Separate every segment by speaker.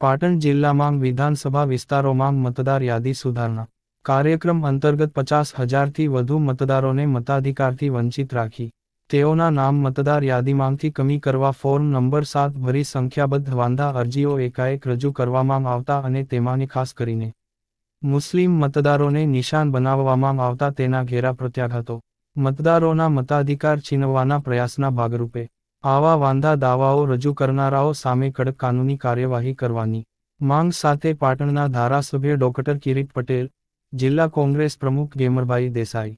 Speaker 1: પાટણ જિલ્લામાં વિધાનસભા વિસ્તારોમાં મતદાર યાદી સુધારણા કાર્યક્રમ અંતર્ગત 50,000થી વધુ મતદારોને મતાધિકારથી વંચિત રાખી તેઓના નામ મતદાર યાદીમાંથી કમી કરવા ફોર્મ નંબર 7 ભરી સંખ્યાબદ્ધ વાંધા અરજીઓ એકાએક રજૂ કરવામાં આવતા અને તેમાંની ખાસ કરીને મુસ્લિમ મતદારોને નિશાન બનાવવામાં આવતા તેના ઘેરા પ્રત્યાઘાતો મતદારોના મતાધિકાર છીનવવાના પ્રયાસના ભાગરૂપે આવા વાંધા દાવાઓ રજૂ કરનારાઓ સામે કડક કાનૂની કાર્યવાહી કરવાની માંગ સાથે પાટણના ધારાસભ્ય ડોક્ટર કિરીટ પટેલ, જિલ્લા કોંગ્રેસ પ્રમુખ ગેમરભાઈ દેસાઈ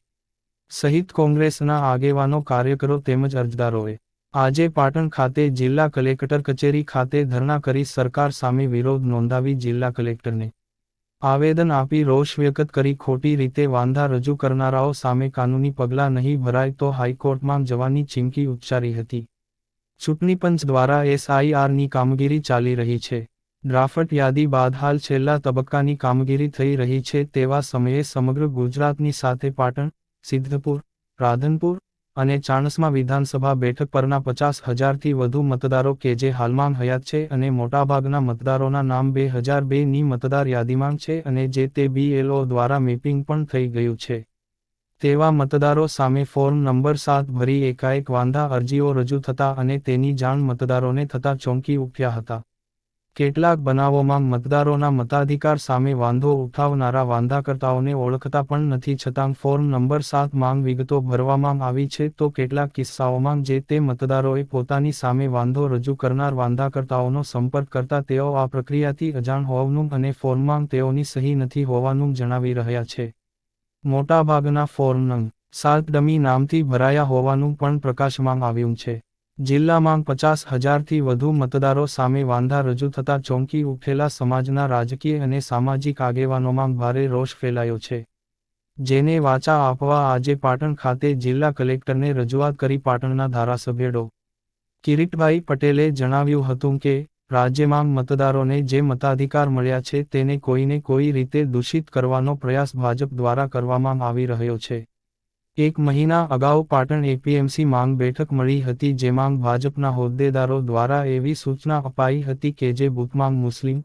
Speaker 1: સહિત કોંગ્રેસના આગેવાનો કાર્યકરો તેમજ અરજદારોએ આજે પાટણ ખાતે જિલ્લા કલેક્ટર કચેરી ખાતે ધરણા કરી સરકાર સામે વિરોધ નોંધાવી જિલ્લા કલેક્ટરને આવેદન આપી રોષ વ્યક્ત કરી ખોટી રીતે વાંધા રજૂ કરનારાઓ સામે કાનૂની પગલાં નહીં ભરાય તો હાઈકોર્ટમાં જવાની ચીમકી ઉચ્ચારી હતી. ચૂંટણી પંચ દ્વારા SIRની કામગીરી ચાલી રહી છે. ડ્રાફ્ટ યાદી બાદ હાલ છેલ્લા તબક્કાની કામગીરી થઈ રહી છે તેવા સમયે સમગ્ર ગુજરાતની સાથે પાટણ, સિદ્ધપુર, રાધનપુર અને ચાણસ્મા વિધાનસભા બેઠક પરના 50,000થી વધુ મતદારો કે જે હાલમાં હયાત છે અને મોટાભાગના મતદારોના નામ 2002ની મતદાર યાદીમાં છે અને જે તે BLO દ્વારા મેપિંગ પણ થઈ ગયું છે. તેવા મતદારો સામે ફોર્મ નંબર 7 ભરી એકાએક વાંધા અરજીઓ રજૂ થતા અને તેની જાણ મતદારોને થતાં ચોંકી ઉઠ્યા હતા. કેટલાક બનાવોમાં મતદારોના મતાધિકાર સામે વાંધો ઉઠાવનારા વાંધાકર્તાઓને ઓળખતા પણ નથી છતાં ફોર્મ નંબર 7 માંગ વિગતો ભરવામાં આવી છે તો કેટલાક કિસ્સાઓમાં જે તે મતદારોએ પોતાની સામે વાંધો રજૂ કરનાર વાંધાકર્તાઓનો સંપર્ક કરતા તેઓ આ પ્રક્રિયાથી અજાણ હોવાનું અને ફોર્મમાં તેઓની સહી નથી હોવાનું જણાવી રહ્યા છે. મોટાભાગના ફોર્મ નંગ 7 ડમી નામથી ભરાયા હોવાનું પણ પ્રકાશમાં આવ્યું છે. જિલ્લામાં 50,000થી વધુ મતદારો સામે વાંધા રજૂ થતા ચોંકી ઉઠેલા સમાજના રાજકીય અને સામાજિક આગેવાનોમાં ભારે રોષ ફેલાયો છે. જેને વાચા આપવા આજે પાટણ ખાતે જિલ્લા કલેક્ટરને રજૂઆત કરી પાટણના ધારાસભ્ય ડો. કિરીટભાઈ પટેલે જણાવ્યું હતું કે રાજ્યમાં મતદારોને જે મતાધિકાર મળ્યા છે તેને કોઈને કોઈ રીતે દૂષિત કરવાનો પ્રયાસ ભાજપ દ્વારા કરવામાં આવી રહ્યો છે. એક મહિના અગાઉ પાટણ APMC માંગ બેઠક મળી હતી જેમાં ભાજપના હોદ્દેદારો દ્વારા એવી સૂચના અપાઈ હતી કે જે બૂથમાં મુસ્લિમ,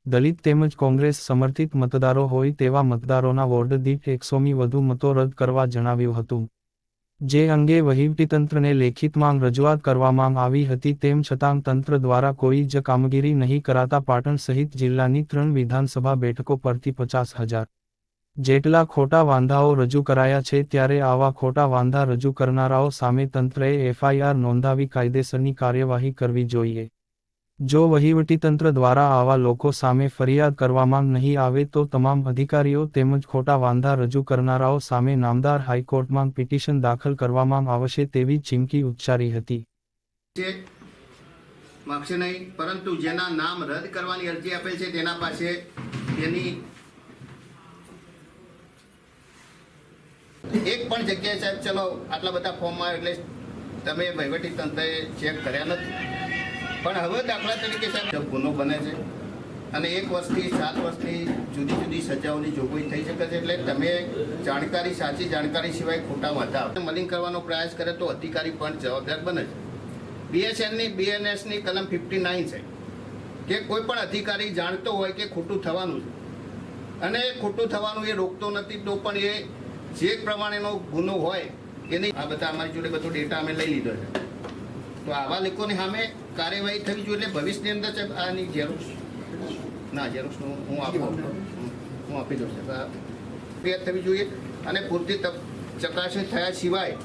Speaker 1: દલિત તેમજ કોંગ્રેસ સમર્થિત મતદારો હોય તેવા મતદારોના વોર્ડ દીઠ 100મી વધુ મતો રદ કરવા જણાવ્યું હતું. જે અંગે વહીવટીતંત્રને લેખિતમાં રજૂઆત કરવામાં આવી હતી તેમ છતાં તંત્ર દ્વારા કોઈ જ કામગીરી નહીં કરાતા પાટણ સહિત જિલ્લાની 3 વિધાનસભા બેઠકો પરથી 50,000 જેટલા ખોટા વાંધાઓ રજૂ કરાયા છે ત્યારે આવા ખોટા વાંધા રજૂ કરનારાઓ સામે તંત્રએ FIR નોંધાવી કાયદેસરની કાર્યવાહી કરવી જોઈએ. જો વહીવટીતંત્ર દ્વારા આવા લોકો સામે ફરિયાદ કરવામાં નહીં આવે તો તમામ અધિકારીઓ તેમજ ખોટા વાંધા રજૂ કરનારાઓ સામે નામદાર હાઈકોર્ટમાં પિટિશન દાખલ કરવામાં આવશે તેવી ચીમકી ઉચ્ચારી હતી.
Speaker 2: માગશે નહીં, પરંતુ જેના નામ રદ કરવાની અરજી આપેલ છે તેના પાસે તેની એક પણ જગ્યાએ સાહેબ ચલો આટલા બધા ફોર્મમાં એટલે તમે વહીવટી તંત્રએ ચેક કર્યા નથી. પણ હવે દાખલા તરીકે સાહેબ ગુનો બને છે અને 1 વર્ષથી 7 વર્ષની જુદી જુદી સજાઓની જોગવાઈ થઈ શકે છે એટલે તમે જાણકારી સાચી જાણકારી સિવાય ખોટા વાંધા મલિંગ કરવાનો પ્રયાસ કરે તો અધિકારી પણ જવાબદાર બને છે. BSNની BNSની કલમ 59 છે કે કોઈ પણ અધિકારી જાણતો હોય કે ખોટું થવાનું છે અને ખોટું થવાનું એ રોકતો નથી તો પણ એ જે પ્રમાણેનો ગુનો હોય એની આ બધા અમારી જોડે બધો ડેટા અમે લઈ લીધો છે. તો આવા લોકોની સામે કાર્યવાહી થવી જોઈએ. એટલે ભવિષ્યની અંદર સાહેબ આની ઝેરોક્સનું હું આપી દઉં સાહેબ થવી જોઈએ અને પૂરતી ચકાસણી થયા સિવાય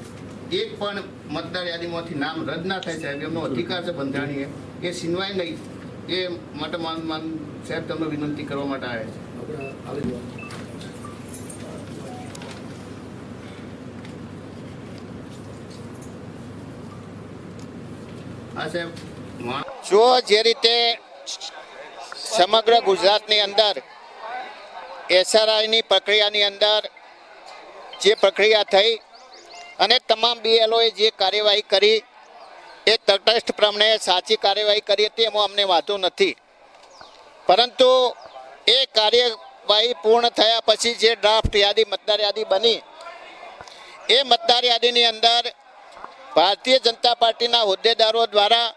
Speaker 2: એક પણ મતદાર યાદીમાંથી નામ રદ ના થાય સાહેબ એમનો અધિકાર છે બંધારણીય એ છીનવાય નહીં એ માટે સાહેબ તમને વિનંતી કરવા માટે આવ્યા છે. જો જે રીતે સમગ્ર ગુજરાતની અંદર SRIની પ્રક્રિયાની અંદર જે પ્રક્રિયા થઈ અને તમામ BLOએ જે કાર્યવાહી કરી એ તટસ્થ પ્રમાણે સાચી કાર્યવાહી કરી હતી એમાં અમને વાંધો નથી. પરંતુ એ કાર્યવાહી પૂર્ણ થયા પછી જે ડ્રાફ્ટ યાદી મતદાર યાદી બની એ મતદાર યાદીની અંદર ભારતીય જનતા પાર્ટીના હોદ્દેદારો દ્વારા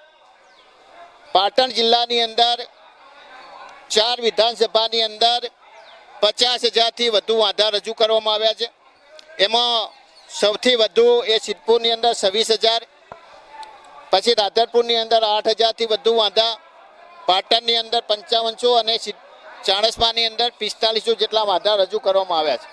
Speaker 2: પાટણ જિલ્લાની અંદર 4 વિધાનસભાની અંદર 50,000થી વધુ વાંધા રજૂ કરવામાં આવ્યા છે. એમાં સૌથી વધુ એ સિદ્ધપુરની અંદર 26,000, પછી રાધરપુરની અંદર 8,000થી વધુ વાંધા, પાટણની અંદર 5500 અને ચાણસ્માની અંદર 4500 જેટલા વાંધા રજૂ કરવામાં આવ્યા છે.